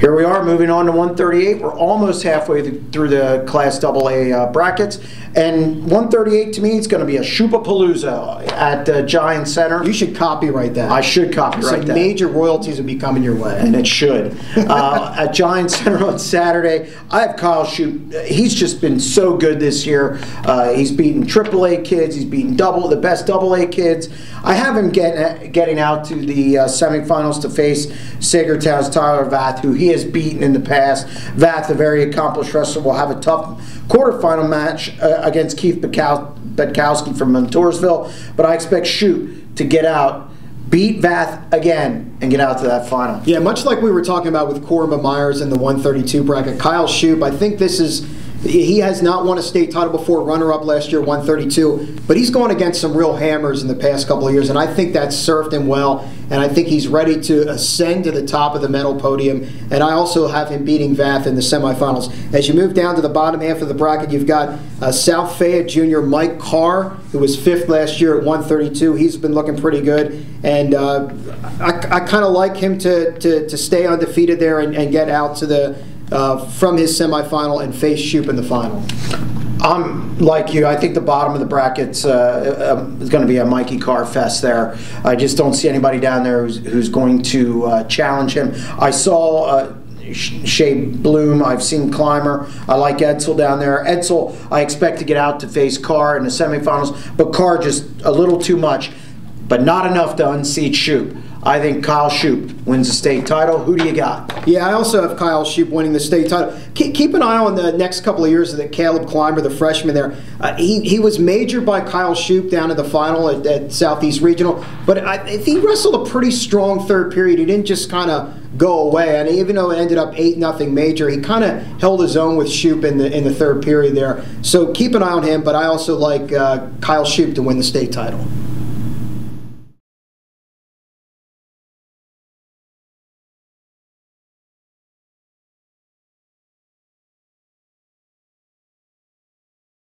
Here we are moving on to 138. We're almost halfway through the Class AA brackets. And 138 to me is going to be a Shoopapalooza at Giant Center. You should copyright that. I should copyright that. Some major royalties will be coming your way. And it should. At Giant Center on Saturday, I have Kyle Shoop. He's just been so good this year. He's beaten AAA kids. He's beaten the best AA kids. I have him getting out to the semifinals to face Sagertown's Tyler Vath, who he has beaten in the past. Vath, a very accomplished wrestler, will have a tough quarterfinal match against Keith Betkowski from Montoursville. But I expect Shoop to get out, beat Vath again, and get out to that final. Yeah, much like we were talking about with Corbin Myers in the 132 bracket, Kyle Shoop, I think this is... He has not won a state title before, runner-up last year, 132, but he's gone against some real hammers in the past couple of years, and I think that's served him well, and I think he's ready to ascend to the top of the medal podium, and I also have him beating Vath in the semifinals. As you move down to the bottom half of the bracket, you've got South Fayette junior Mike Carr, who was 5th last year at 132. He's been looking pretty good, and I kind of like him to stay undefeated there and get out to the from his semifinal and face Shoop in the final. I'm like you. I think the bottom of the bracket's is going to be a Mikey Carr fest there. I just don't see anybody down there who's going to challenge him. I saw Shea Bloom. I've seen Clymer. I like Edsel down there. Edsel, I expect to get out to face Carr in the semifinals, but Carr just a little too much, but not enough to unseat Shoop. I think Kyle Shoop wins the state title. Who do you got? Yeah, I also have Kyle Shoop winning the state title. Keep an eye on the next couple of years of the Caleb Clymer, the freshman there. He was majored by Kyle Shoop down in the final at Southeast Regional, but he wrestled a pretty strong third period. He didn't just kind of go away, and even though it ended up 8-0 major, he kind of held his own with Shoop in the third period there. So keep an eye on him, but I also like Kyle Shoop to win the state title.